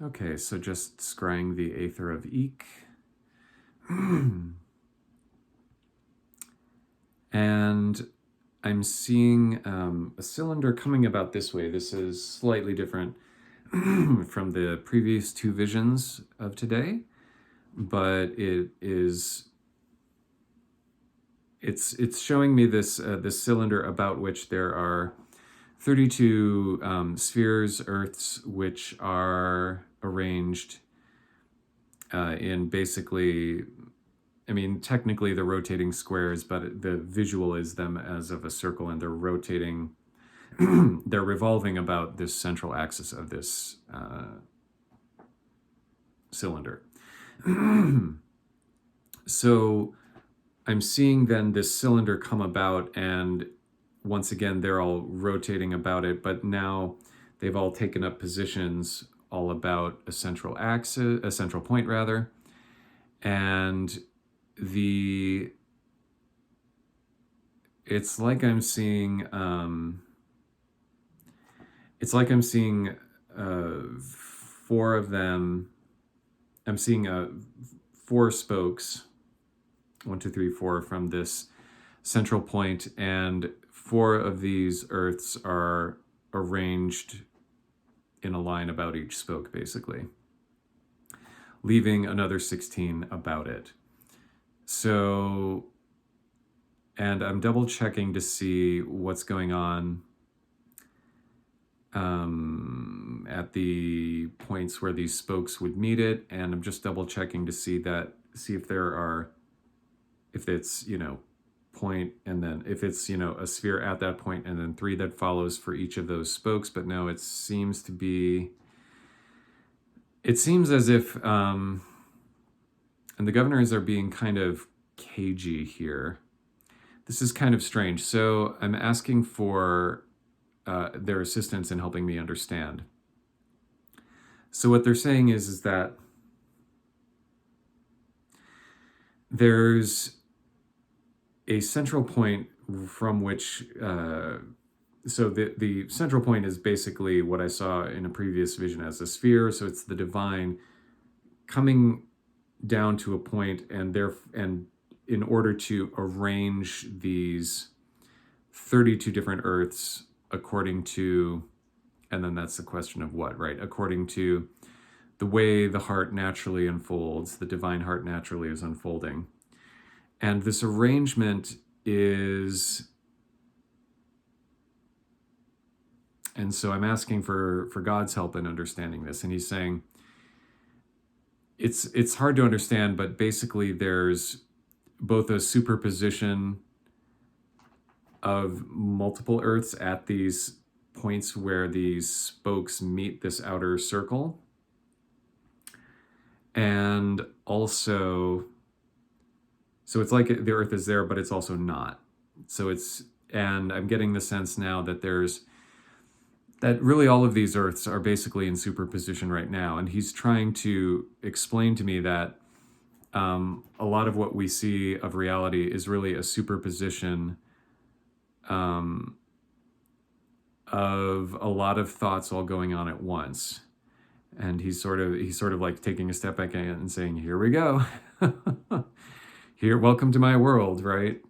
Okay, so just scrying the Aether of Eek. And I'm seeing a cylinder coming about this way. This is slightly different from the previous two visions of today, but it's showing me this cylinder about which there are 32 spheres, earths, which are arranged in basically, I mean, technically they're rotating squares, but the visual is them as of a circle, and they're rotating, they're revolving about this central axis of this cylinder. So I'm seeing then this cylinder come about, and once again, they're all rotating about it, but now they've all taken up positions all about a central axis, a central point rather, and it's like I'm seeing four of them. I'm seeing four spokes, 1, 2, 3, 4 from this central point, and four of these earths are arranged in a line about each spoke, basically, leaving another 16 about it. So, and I'm double checking to see what's going on at the points where these spokes would meet it, and I'm just double checking to see if there are, if it's, point, and then if it's, a sphere at that point, and then 3 that follows for each of those spokes. But no, it seems as if and the governors are being kind of cagey here. This is kind of strange. So I'm asking for their assistance in helping me understand. So what they're saying is that there's a central point from which, so the central point is basically what I saw in a previous vision as a sphere. So it's the divine coming down to a point, and in order to arrange these 32 different earths according to, and then that's the question of what, right? According to the way the heart naturally unfolds, the divine heart naturally is unfolding. And this arrangement is, and so I'm asking for God's help in understanding this. And he's saying, it's hard to understand, but basically there's both a superposition of multiple earths at these points where these spokes meet this outer circle, and also, so it's like the earth is there, but it's also not. So and I'm getting the sense now that that really all of these earths are basically in superposition right now. And he's trying to explain to me that a lot of what we see of reality is really a superposition of a lot of thoughts all going on at once. And he's sort of like taking a step back and saying, here we go. Here, welcome to my world, right?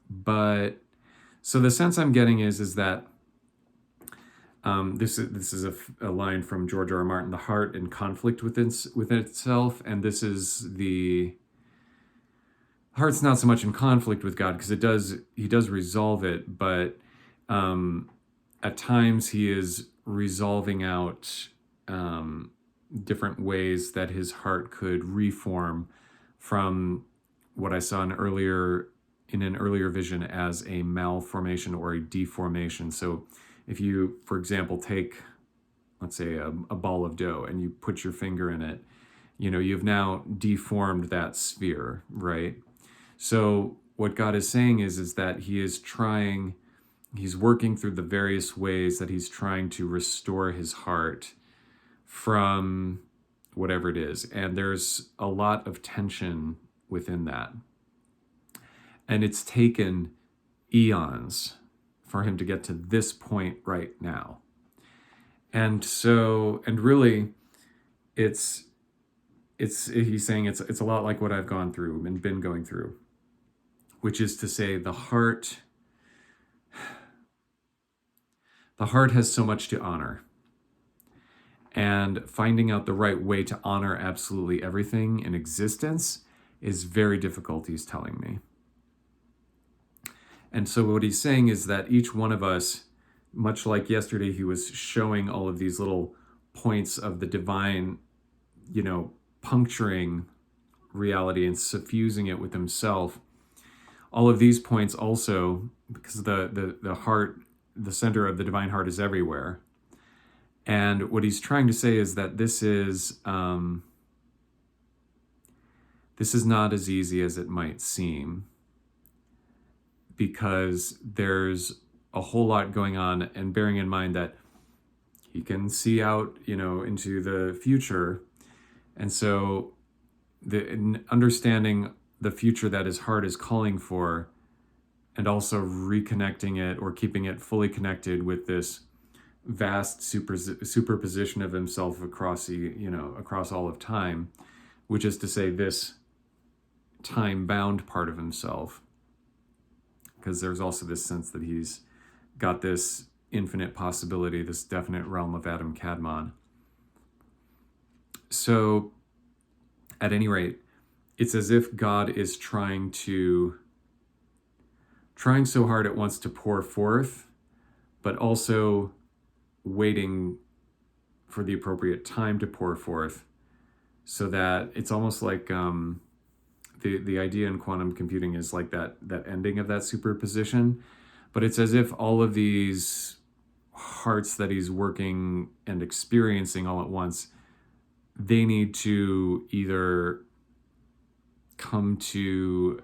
But so the sense I'm getting is that this is a line from George R. R. Martin, the heart in conflict within itself, and this is the heart's not so much in conflict with God, because he does resolve it, but at times he is resolving out different ways that his heart could reform from what I saw in an earlier vision as a malformation or a deformation. So if you, for example, take, let's say, a ball of dough and you put your finger in it, you've now deformed that sphere, right? So what God is saying is that he's working through the various ways that he's trying to restore his heart from whatever it is. And there's a lot of tension within that. And it's taken eons for him to get to this point right now. And really, it's he's saying it's a lot like what I've gone through and been going through, which is to say the heart has so much to honor, and finding out the right way to honor absolutely everything in existence is very difficult, he's telling me. And so what he's saying is that each one of us, much like yesterday, he was showing all of these little points of the divine, puncturing reality and suffusing it with himself. All of these points also, because the heart, the center of the divine heart is everywhere. And what he's trying to say is that this is not as easy as it might seem, because there's a whole lot going on, and bearing in mind that he can see out, into the future. And so understanding the future that his heart is calling for, and also reconnecting it or keeping it fully connected with this vast superposition of himself across all of time, which is to say this time-bound part of himself, because there's also this sense that he's got this infinite possibility, this definite realm of Adam Kadmon. So at any rate, it's as if God is trying so hard it wants to pour forth, but also waiting for the appropriate time to pour forth, so that it's almost like the idea in quantum computing is like that ending of that superposition. But it's as if all of these hearts that he's working and experiencing all at once, they need to either come to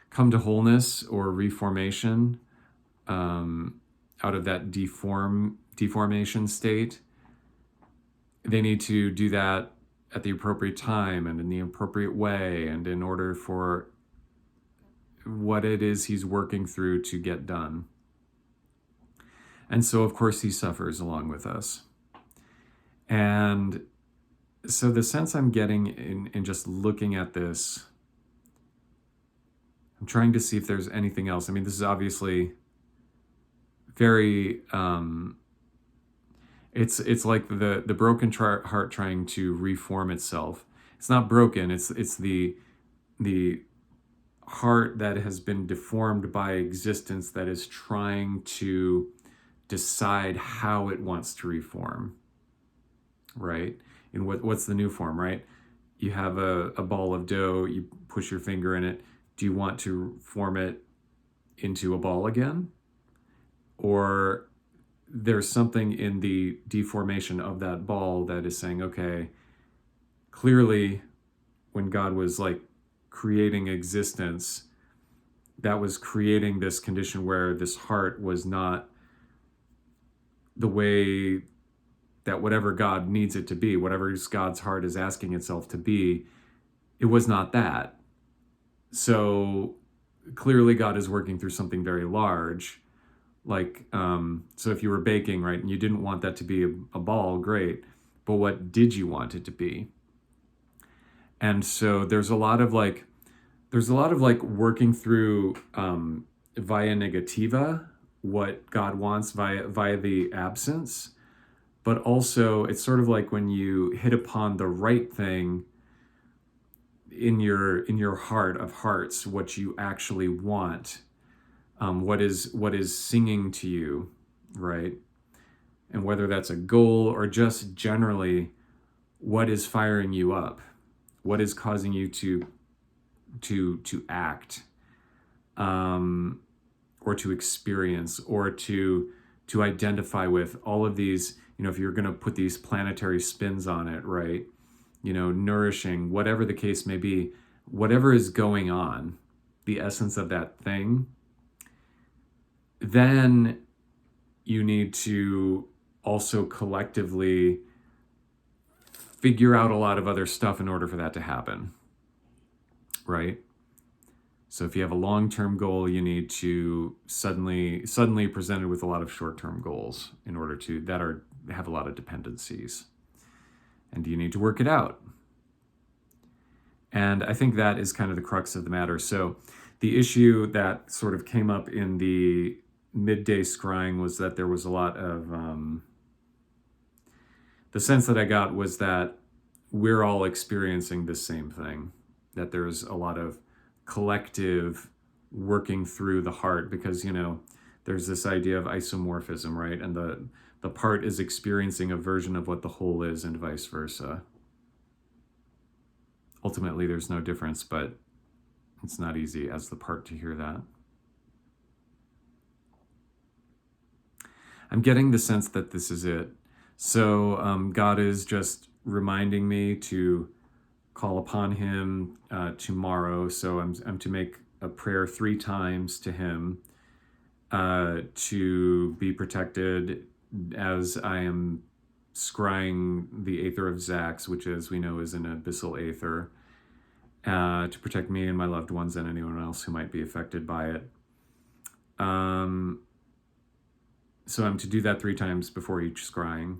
wholeness or reformation out of that deformation state. They need to do that at the appropriate time and in the appropriate way, and in order for what it is he's working through to get done. And so, of course, he suffers along with us. And so the sense I'm getting in just looking at this, I'm trying to see if there's anything else. I mean, this is obviously very, it's like the broken heart trying to reform itself. It's not broken, it's the heart that has been deformed by existence that is trying to decide how it wants to reform, right? And what's the new form, right? You have a ball of dough, you push your finger in it. Do you want to form it into a ball again? Or there's something in the deformation of that ball that is saying, okay, clearly when God was like creating existence, that was creating this condition where this heart was not the way that whatever God needs it to be, whatever God's heart is asking itself to be, it was not that. So clearly God is working through something very large. Like, so if you were baking, right, and you didn't want that to be a ball, great, but what did you want it to be? And so there's a lot of working through via negativa what God wants via the absence, but also it's sort of like when you hit upon the right thing in your heart of hearts, what you actually want, what is singing to you, right? And whether that's a goal or just generally what is firing you up, what is causing you to act, or to experience, or to identify with all of these, if you're going to put these planetary spins on it, right? Nourishing, whatever the case may be, whatever is going on, the essence of that thing, then you need to also collectively figure out a lot of other stuff in order for that to happen, right? So if you have a long-term goal, you need to suddenly presented with a lot of short-term goals in order to have a lot of dependencies. And you need to work it out. And I think that is kind of the crux of the matter. So the issue that sort of came up in the midday scrying was that there was a lot of the sense that I got was that we're all experiencing the same thing, that there's a lot of collective working through the heart, because, you know, there's this idea of isomorphism, right? And the part is experiencing a version of what the whole is and vice versa. Ultimately, there's no difference, but it's not easy as the part to hear that. I'm getting the sense that this is it. So God is just reminding me to call upon him tomorrow. So I'm to make a prayer 3 times to him to be protected as I am scrying the Aether of Zax, which, as we know, is an abyssal Aether, to protect me and my loved ones and anyone else who might be affected by it. So I'm to do that 3 times before each scrying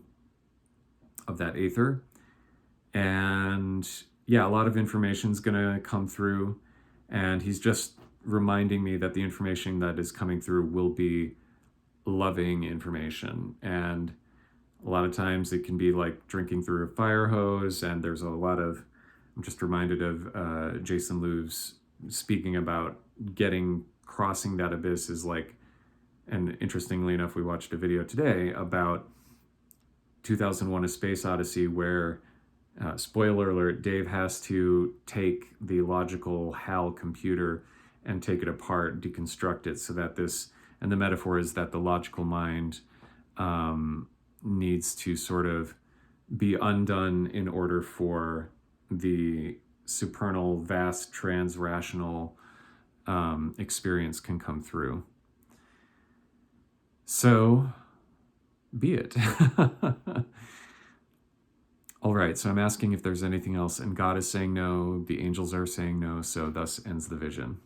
of that Aether. And yeah, a lot of information is going to come through. And he's just reminding me that the information that is coming through will be loving information. And a lot of times it can be like drinking through a fire hose. And there's a lot of, I'm just reminded of Jason Lew's speaking about crossing that abyss is like, and interestingly enough, we watched a video today about 2001: A Space Odyssey, where, spoiler alert, Dave has to take the logical HAL computer and take it apart, deconstruct it, so that and the metaphor is that the logical mind needs to sort of be undone in order for the supernal, vast, trans-rational experience can come through. So, be it. All right, so I'm asking if there's anything else, and God is saying no, the angels are saying no, so thus ends the vision.